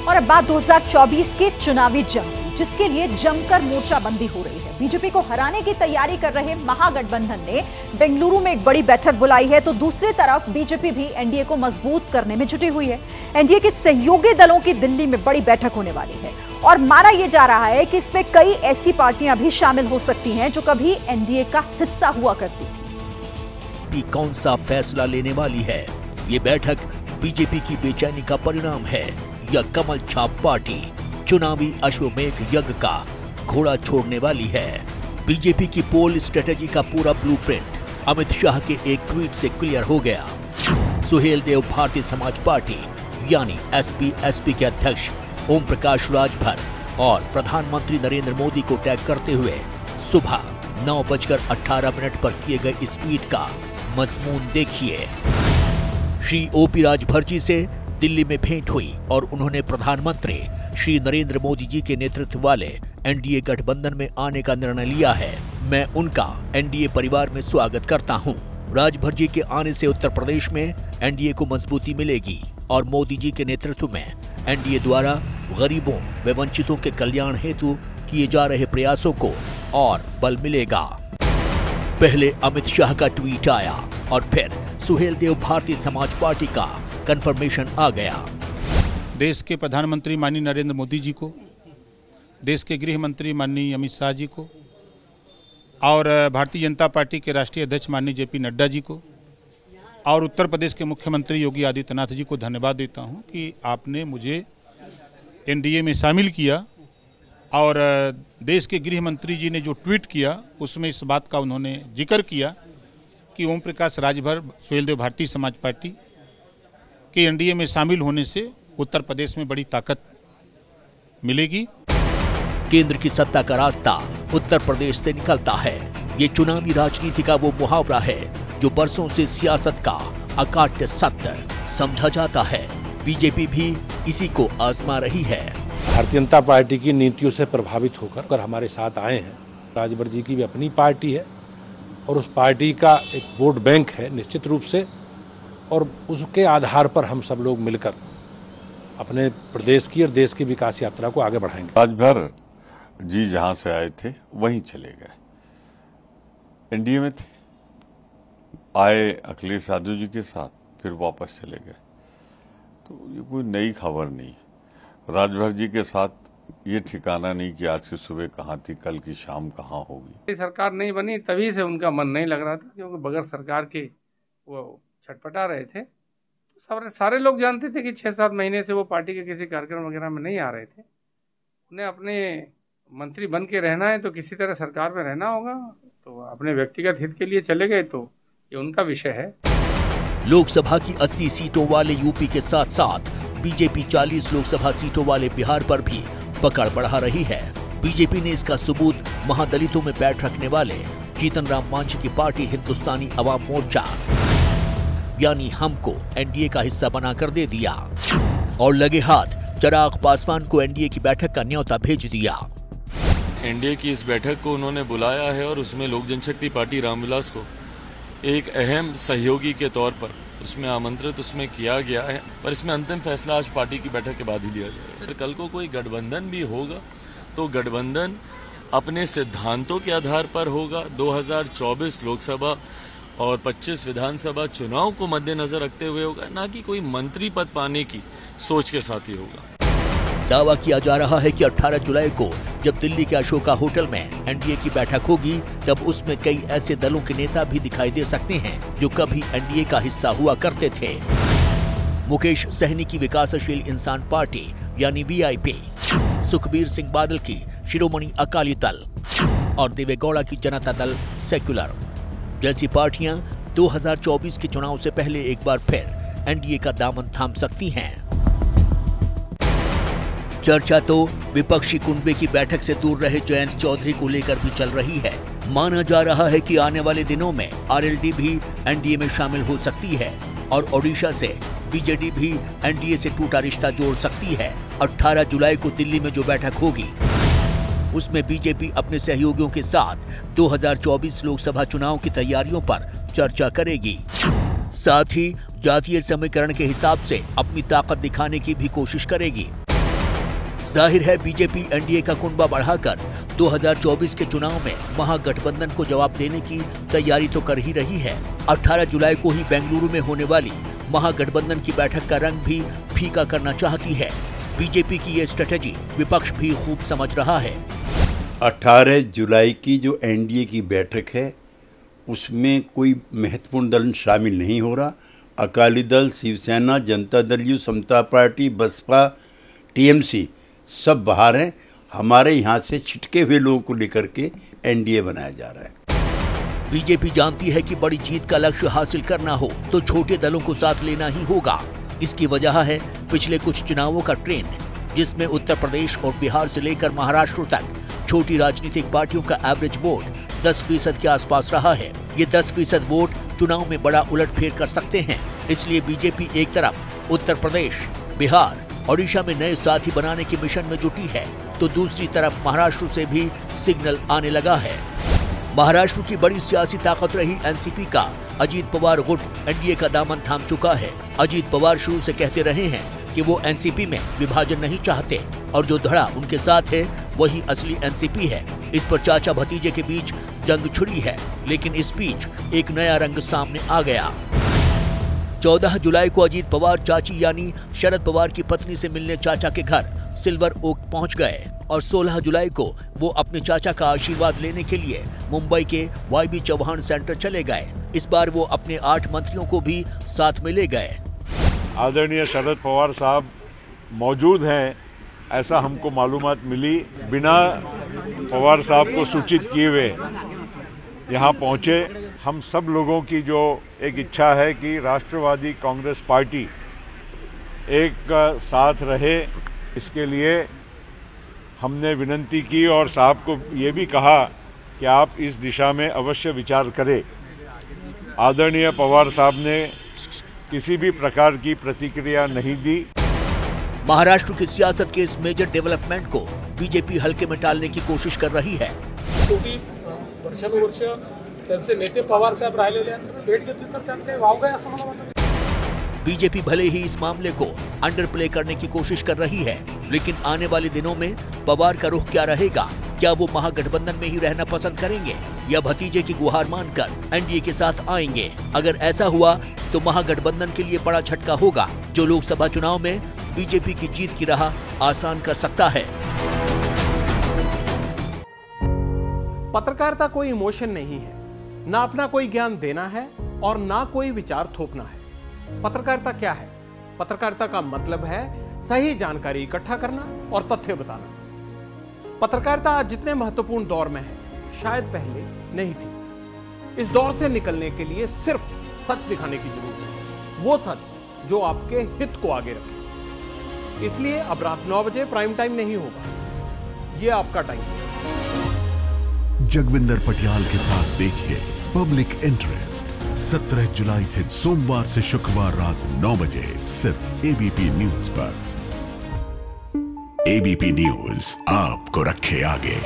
और अब बात 2024 के चुनावी जंग की, जिसके लिए जमकर मोर्चाबंदी हो रही है। बीजेपी को हराने की तैयारी कर रहे महागठबंधन ने बेंगलुरु में एक बड़ी बैठक बुलाई है, तो दूसरी तरफ बीजेपी भी एनडीए को मजबूत करने में जुटी हुई है। एनडीए के सहयोगी दलों की दिल्ली में बड़ी बैठक होने वाली है और माना यह जा रहा है कि इसमें कई ऐसी पार्टियां भी शामिल हो सकती हैं जो कभी एनडीए का हिस्सा हुआ करती थी। कौन सा फैसला लेने वाली है? ये बैठक बीजेपी की बेचैनी का परिणाम है या कमल छाप पार्टी चुनावी अश्वमेध यज्ञ का घोड़ा छोड़ने वाली है? बीजेपी की पोल स्ट्रेटेजी का पूरा ब्लूप्रिंट अमित शाह के एक ट्वीट से क्लियर हो गया। सुहेल देव भारतीय समाज पार्टी यानी एसपी के अध्यक्ष ओम प्रकाश राजभर और प्रधानमंत्री नरेंद्र मोदी को टैग करते हुए सुबह 9:18 पर किए गए इस ट्वीट का मजमून देखिए। श्री ओपी राजभर जी से दिल्ली में भेंट हुई और उन्होंने प्रधानमंत्री श्री नरेंद्र मोदी जी के नेतृत्व वाले एनडीए गठबंधन में आने का निर्णय लिया है। मैं उनका एनडीए परिवार में स्वागत करता हूं। राजभर जी के आने से उत्तर प्रदेश में एनडीए को मजबूती मिलेगी और मोदी जी के नेतृत्व में एनडीए द्वारा गरीबों व वंचितों के कल्याण हेतु किए जा रहे प्रयासों को और बल मिलेगा। पहले अमित शाह का ट्वीट आया और फिर सुहेल देव भारतीय समाज पार्टी का कंफर्मेशन आ गया। देश के प्रधानमंत्री माननीय नरेंद्र मोदी जी को, देश के गृह मंत्री माननीय अमित शाह जी को और भारतीय जनता पार्टी के राष्ट्रीय अध्यक्ष माननीय जेपी नड्डा जी को और उत्तर प्रदेश के मुख्यमंत्री योगी आदित्यनाथ जी को धन्यवाद देता हूं कि आपने मुझे एनडीए में शामिल किया। और देश के गृह मंत्री जी ने जो ट्वीट किया उसमें इस बात का उन्होंने जिक्र किया कि ओम प्रकाश राजभर सुहेल देव भारतीय समाज पार्टी के एनडीए में शामिल होने से उत्तर प्रदेश में बड़ी ताकत मिलेगी। केंद्र की सत्ता का रास्ता उत्तर प्रदेश से निकलता है। ये चुनावी राजनीति का वो मुहावरा है जो बरसों से सियासत का अकाट्य सत्य समझा जाता है। बीजेपी भी इसी को आजमा रही है। भारतीय जनता पार्टी की नीतियों से प्रभावित होकर हमारे साथ आए हैं। राजभर जी की भी अपनी पार्टी है और उस पार्टी का एक वोट बैंक है निश्चित रूप से, और उसके आधार पर हम सब लोग मिलकर अपने प्रदेश की और देश की विकास यात्रा को आगे बढ़ाएंगे। राजभर जी जहां से आए थे वहीं चले गए, एनडीए में थे, आए अखिलेश यादव जी के साथ, फिर वापस चले गए। तो ये कोई नई खबर नहीं। राजभर जी के साथ ये ठिकाना नहीं कि आज की सुबह कहाँ थी, कल की शाम कहाँ होगी। सरकार नहीं बनी तभी से उनका मन नहीं लग रहा था, क्योंकि बगैर सरकार के वो छटपटा रहे थे। तो सारे लोग जानते थे कि 6-7 महीने से वो पार्टी के किसी कार्यक्रम वगैरह में नहीं आ रहे थे। उन्हें अपने मंत्री बन के रहना है तो किसी तरह सरकार में रहना होगा, तो अपने व्यक्तिगत हित के लिए चले गए, तो ये उनका विषय है। लोकसभा की 80 सीटों वाले यूपी के साथ साथ बीजेपी 40 लोकसभा सीटों वाले बिहार पर भी पकड़ बढ़ा रही है। बीजेपी ने इसका सबूत महादलितों में बैठ रखने वाले जीतन राम मांझी की पार्टी हिंदुस्तानी अवाम मोर्चा यानी हमको एनडीए का हिस्सा बनाकर दे दिया और लगे हाथ चिराग पासवान को एनडीए की बैठक का न्योता भेज दिया। एनडीए की इस बैठक को उन्होंने बुलाया है और उसमें लोक जनशक्ति पार्टी रामविलास को एक अहम सहयोगी के तौर पर उसमें आमंत्रित उसमें किया गया है, पर इसमें अंतिम फैसला आज पार्टी की बैठक के बाद ही लिया जाएगा। कल को कोई गठबंधन भी होगा तो गठबंधन अपने सिद्धांतों के आधार पर होगा। 2024 लोकसभा और 25 विधानसभा चुनाव को मद्देनजर रखते हुए होगा, ना कि कोई मंत्री पद पाने की सोच के साथ ही होगा। दावा किया जा रहा है कि 18 जुलाई को जब दिल्ली के अशोका होटल में एनडीए की बैठक होगी, तब उसमें कई ऐसे दलों के नेता भी दिखाई दे सकते हैं जो कभी एनडीए का हिस्सा हुआ करते थे। मुकेश सहनी की विकासशील इंसान पार्टी यानी वीआईपी, सुखबीर सिंह बादल की शिरोमणि अकाली दल और देवेगौड़ा की जनता दल सेक्युलर जैसी पार्टियां 2024 के चुनाव से पहले एक बार फिर एनडीए का दामन थाम सकती हैं। चर्चा तो विपक्षी कुनबे की बैठक से दूर रहे जयंत चौधरी को लेकर भी चल रही है। माना जा रहा है कि आने वाले दिनों में आरएलडी भी एनडीए में शामिल हो सकती है और ओडिशा से बीजेडी भी एनडीए से टूटा रिश्ता जोड़ सकती है। 18 जुलाई को दिल्ली में जो बैठक होगी उसमें बीजेपी अपने सहयोगियों के साथ 2024 लोकसभा चुनाव की तैयारियों पर चर्चा करेगी। साथ ही जातीय समीकरण के हिसाब से अपनी ताकत दिखाने की भी कोशिश करेगी। जाहिर है बीजेपी एनडीए का कुनबा बढ़ाकर 2024 के चुनाव में महागठबंधन को जवाब देने की तैयारी तो कर ही रही है। 18 जुलाई को ही बेंगलुरु में होने वाली महागठबंधन की बैठक का रंग भी फीका करना चाहती है। बीजेपी की ये स्ट्रेटेजी विपक्ष भी खूब समझ रहा है। 18 जुलाई की जो एनडीए की बैठक है उसमें कोई महत्वपूर्ण दल शामिल नहीं हो रहा। Akali Dal, Shivsena, Janata Dal U, Samata party, Baspa, TMC सब बाहर हैं। हमारे यहाँ से छिटके हुए लोगों को लेकर के एनडीए बनाया जा रहा है। बीजेपी जानती है कि बड़ी जीत का लक्ष्य हासिल करना हो तो छोटे दलों को साथ लेना ही होगा। इसकी वजह है पिछले कुछ चुनावों का ट्रेंड, जिसमें उत्तर प्रदेश और बिहार से लेकर महाराष्ट्र तक छोटी राजनीतिक पार्टियों का एवरेज वोट 10% के आसपास रहा है। ये 10% वोट चुनाव में बड़ा उलटफेर कर सकते हैं। इसलिए बीजेपी एक तरफ उत्तर प्रदेश, बिहार, ओडिशा में नए साथी बनाने के मिशन में जुटी है, तो दूसरी तरफ महाराष्ट्र से भी सिग्नल आने लगा है। महाराष्ट्र की बड़ी सियासी ताकत रही एनसीपी का अजीत पवार गुट एनडीए का दामन थाम चुका है। अजीत पवार शुरू से कहते रहे हैं कि वो एनसीपी में विभाजन नहीं चाहते और जो धड़ा उनके साथ है वही असली एनसीपी है। इस पर चाचा भतीजे के बीच जंग छिड़ी है, लेकिन इस बीच एक नया रंग सामने आ गया। 14 जुलाई को अजीत पवार चाची यानी शरद पवार की पत्नी से मिलने चाचा के घर सिल्वर ओक पहुंच गए और 16 जुलाई को वो अपने चाचा का आशीर्वाद लेने के लिए मुंबई के वाईबी चौहान सेंटर चले गए। इस बार वो अपने 8 मंत्रियों को भी साथ में ले गए। आदरणीय शरद पवार साहब मौजूद हैं ऐसा हमको मालूमात मिली। बिना पवार साहब को सूचित किए हुए यहाँ पहुँचे। हम सब लोगों की जो एक इच्छा है कि राष्ट्रवादी कांग्रेस पार्टी एक साथ रहे, इसके लिए हमने विनती की और साहब को ये भी कहा कि आप इस दिशा में अवश्य विचार करें। आदरणीय पवार साहब ने किसी भी प्रकार की प्रतिक्रिया नहीं दी। महाराष्ट्र की सियासत के इस मेजर डेवलपमेंट को बीजेपी हल्के में टालने की कोशिश कर रही है। वर्षानुवर्ष त्यांचे नेते पवार साहेब राहिलेले आहेत, भेट घेतली तर त्यात काही वाव काय असं मला वाटतं। बीजेपी भले ही इस मामले को अंडर प्ले करने की कोशिश कर रही है, लेकिन आने वाले दिनों में पवार का रुख क्या रहेगा? क्या वो महागठबंधन में ही रहना पसंद करेंगे या भतीजे की गुहार मानकर एनडीए के साथ आएंगे? अगर ऐसा हुआ तो महागठबंधन के लिए बड़ा झटका होगा, जो लोकसभा चुनाव में बीजेपी की जीत की राह आसान कर सकता है। पत्रकारिता कोई इमोशन नहीं है, ना अपना कोई ज्ञान देना है और ना कोई विचार थोपना है। पत्रकारिता क्या है? पत्रकारिता का मतलब है सही जानकारी इकट्ठा करना और तथ्य बताना। पत्रकारिता आज जितने महत्वपूर्ण दौर में है, शायद पहले नहीं थी। इस दौर से निकलने के लिए सिर्फ सच दिखाने की जरूरत है, वो सच जो आपके हित को आगे रखे। इसलिए अब रात 9 बजे प्राइम टाइम नहीं होगा, ये आपका टाइम है। जगविंदर पटियाल के साथ देखिए पब्लिक इंटरेस्ट 17 जुलाई से सोमवार से शुक्रवार रात 9 बजे सिर्फ एबीपी न्यूज पर। एबीपी न्यूज आपको रखे आगे।